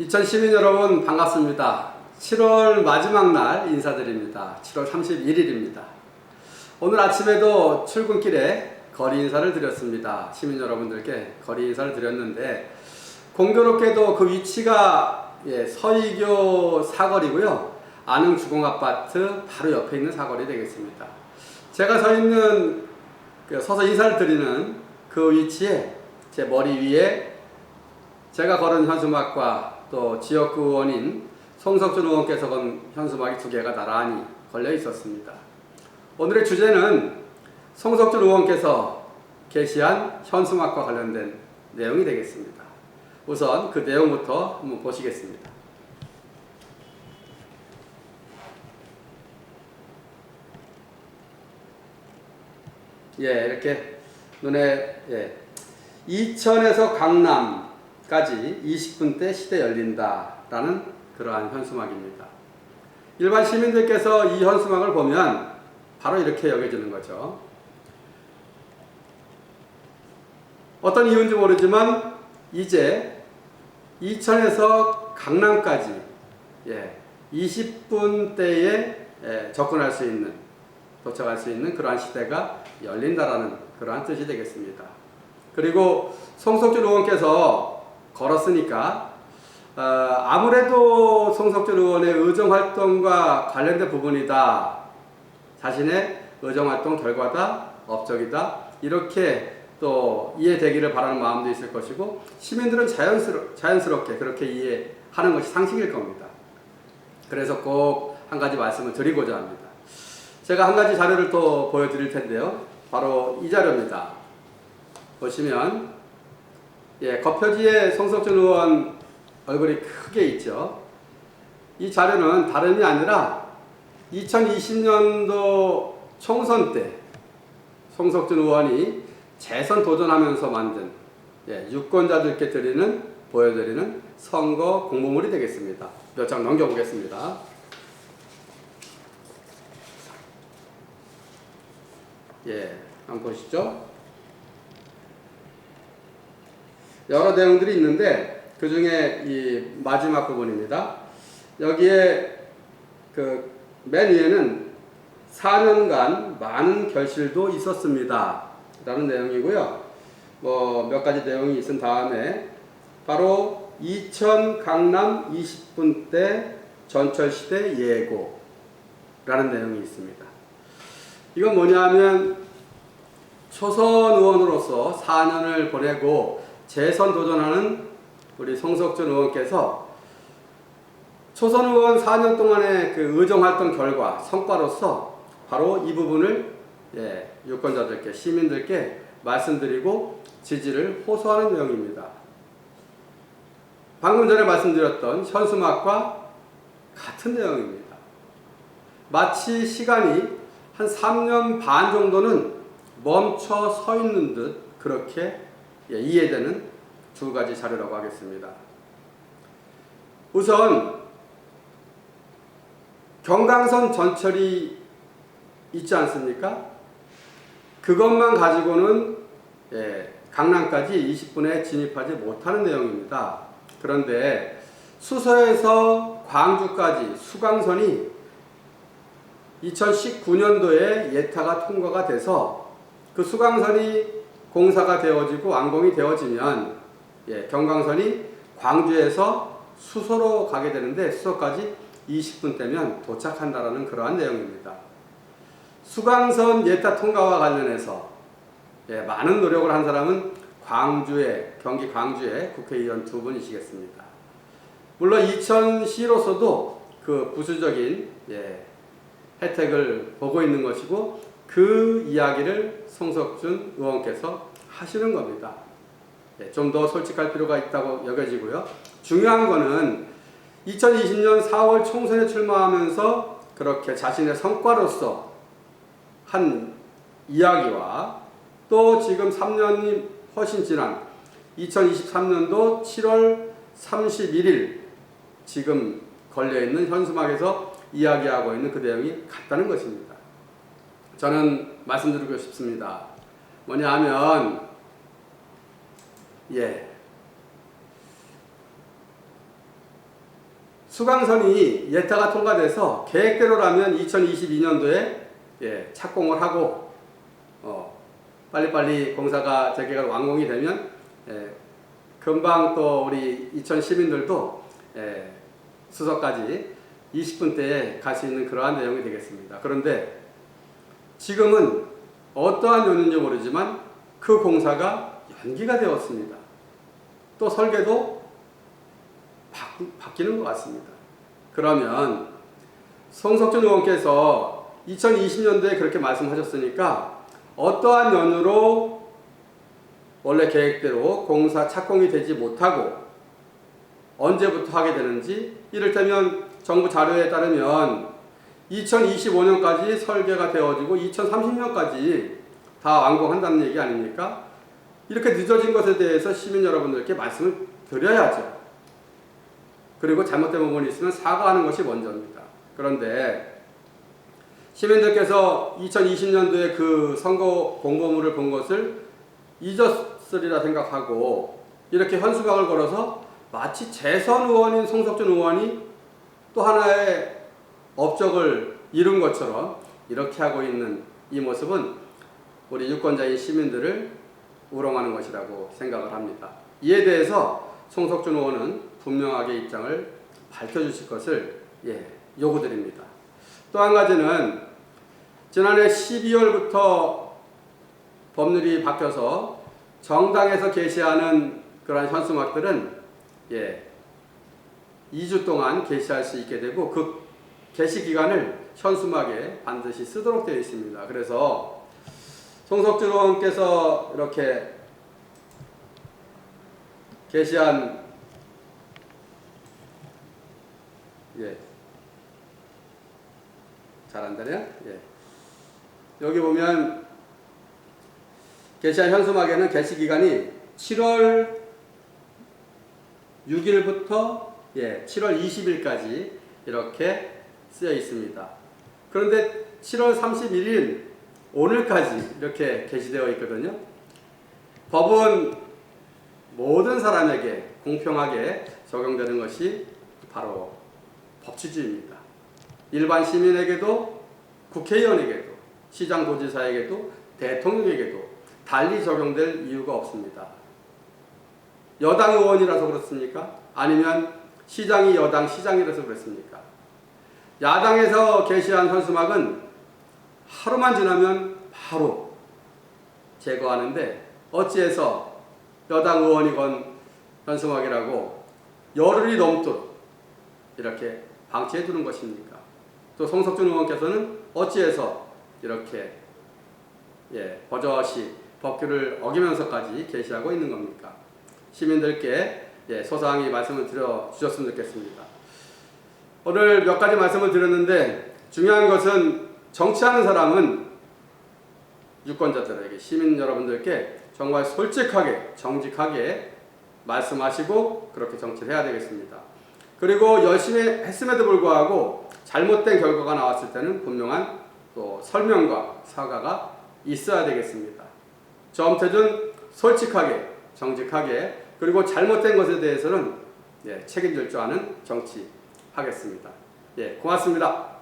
이천 시민 여러분 반갑습니다. 7월 마지막 날 인사드립니다. 7월 31일입니다. 오늘 아침에도 출근길에 거리 인사를 드렸습니다. 시민 여러분들께 거리 인사를 드렸는데 공교롭게도 그 위치가 서이교 사거리고요. 안흥주공아파트 바로 옆에 있는 사거리 되겠습니다. 제가 서서 인사를 드리는 그 위치에 제 머리 위에 제가 걸은 현수막과 또 지역구 의원인 송석준 의원께서 건 현수막이 2개가 나란히 걸려 있었습니다. 오늘의 주제는 송석준 의원께서 게시한 현수막과 관련된 내용이 되겠습니다. 우선 그 내용부터 한번 보시겠습니다. 이렇게 눈에 이천에서 강남까지 20분대 시대 열린다 라는 그러한 현수막입니다. 일반 시민들께서 이 현수막을 보면 바로 이렇게 여겨지는 거죠. 어떤 이유인지 모르지만 이제 이천에서 강남까지 20분대에 접근할 수 있는, 도착할 수 있는 그러한 시대가 열린다라는 그러한 뜻이 되겠습니다. 그리고 송석준 의원께서 걸었으니까 아무래도 송석준 의원의 의정활동과 관련된 부분이다, 자신의 의정활동 결과다, 업적이다, 이렇게 또 이해되기를 바라는 마음도 있을 것이고 시민들은 자연스럽게 그렇게 이해하는 것이 상식일 겁니다. 그래서 꼭 한 가지 말씀을 드리고자 합니다. 제가 한 가지 자료를 또 보여드릴 텐데요. 바로 이 자료입니다. 보시면 겉표지에 송석준 의원 얼굴이 크게 있죠. 이 자료는 다름이 아니라 2020년도 총선 때 송석준 의원이 재선 도전하면서 만든 유권자들께 보여드리는 선거 공보물이 되겠습니다. 몇 장 넘겨보겠습니다. 한번 보시죠. 여러 내용들이 있는데 그 중에 이 마지막 부분입니다. 여기에 그 맨 위에는 4년간 많은 결실도 있었습니다 라는 내용이고요. 몇 가지 내용이 있은 다음에 바로 이천 강남 20분대 전철시대 예고 라는 내용이 있습니다. 이건 뭐냐면 초선 의원으로서 4년을 보내고 재선 도전하는 우리 송석준 의원께서 초선 의원 4년 동안의 그 의정활동 결과, 성과로서 바로 이 부분을 유권자들께, 시민들께 말씀드리고 지지를 호소하는 내용입니다. 방금 전에 말씀드렸던 현수막과 같은 내용입니다. 마치 시간이 한 3년 반 정도는 멈춰 서 있는 듯 그렇게 이해되는 두 가지 자료라고 하겠습니다. 우선 경강선 전철이 있지 않습니까? 그것만 가지고는 강남까지 20분에 진입하지 못하는 내용입니다. 그런데 수서에서 광주까지 수강선이 2019년도에 예타가 통과가 돼서 그 수강선이 공사가 되어지고 완공이 되어지면 경강선이 광주에서 수서로 가게 되는데 수서까지 20분대면 도착한다라는 그러한 내용입니다. 수강선 예타 통과와 관련해서 많은 노력을 한 사람은 경기 광주의 국회의원 2분이시겠습니다. 물론 이천시로서도 그 부수적인 혜택을 보고 있는 것이고 그 이야기를 송석준 의원께서 하시는 겁니다. 좀 더 솔직할 필요가 있다고 여겨지고요. 중요한 거는 2020년 4월 총선에 출마하면서 그렇게 자신의 성과로서 한 이야기와 또 지금 3년이 훨씬 지난 2023년도 7월 31일 지금 걸려있는 현수막에서 이야기하고 있는 그 내용이 같다는 것입니다. 저는 말씀드리고 싶습니다. 뭐냐 하면 수강선이 예타가 통과돼서 계획대로라면 2022년도에 착공을 하고 빨리빨리 공사가 재개가 완공이 되면 금방 또 우리 이천 시민들도 수서까지 20분대에 갈 수 있는 그러한 내용이 되겠습니다. 그런데 지금은 어떠한 요인인지 모르지만 그 공사가 연기가 되었습니다. 또 설계도 바뀌는 것 같습니다. 그러면 송석준 의원께서 2020년도에 그렇게 말씀하셨으니까 어떠한 연유로 원래 계획대로 공사 착공이 되지 못하고 언제부터 하게 되는지, 이를테면 정부 자료에 따르면 2025년까지 설계가 되어지고 2030년까지 다 완공한다는 얘기 아닙니까? 이렇게 늦어진 것에 대해서 시민 여러분들께 말씀을 드려야죠. 그리고 잘못된 부분이 있으면 사과하는 것이 먼저입니다. 그런데 시민들께서 2020년도에 그 선거 공보물을 본 것을 잊었으리라 생각하고 이렇게 현수막을 걸어서 마치 재선 의원인 송석준 의원이 또 하나의 업적을 이룬 것처럼 이렇게 하고 있는 이 모습은 우리 유권자인 시민들을 우롱하는 것이라고 생각을 합니다. 이에 대해서 송석준 의원은 분명하게 입장을 밝혀주실 것을 요구드립니다. 또 한 가지는 지난해 12월부터 법률이 바뀌어서 정당에서 게시하는 그러한 현수막들은 2주 동안 게시할 수 있게 되고 그 게시 기간을 현수막에 반드시 쓰도록 되어 있습니다. 그래서 송석준 의원께서 이렇게 게시한 잘한다네요. 여기 보면 게시한 현수막에는 게시 기간이 7월 6일부터 7월 20일까지 이렇게 쓰여 있습니다. 그런데 7월 31일 오늘까지 이렇게 게시되어 있거든요. 법은 모든 사람에게 공평하게 적용되는 것이 바로 법치주의입니다. 일반 시민에게도 국회의원에게도 시장도지사에게도 대통령에게도 달리 적용될 이유가 없습니다. 여당 의원이라서 그렇습니까? 아니면 시장이 여당 시장이라서 그렇습니까? 야당에서 게시한 현수막은 하루만 지나면 바로 제거하는데 어찌해서 여당 의원이 건 현수막이라고 열흘이 넘도록 이렇게 방치해 두는 것입니까? 또 송석준 의원께서는 어찌해서 이렇게 버젓이 법규를 어기면서까지 게시하고 있는 겁니까? 시민들께 소상히 말씀을 드려주셨으면 좋겠습니다. 오늘 몇 가지 말씀을 드렸는데 중요한 것은 정치하는 사람은 유권자들에게 시민 여러분들께 정말 솔직하게 정직하게 말씀하시고 그렇게 정치를 해야 되겠습니다. 그리고 열심히 했음에도 불구하고 잘못된 결과가 나왔을 때는 분명한 또 설명과 사과가 있어야 되겠습니다. 정태준 솔직하게 정직하게 그리고 잘못된 것에 대해서는 책임질 줄 아는 정치 하겠습니다. 고맙습니다.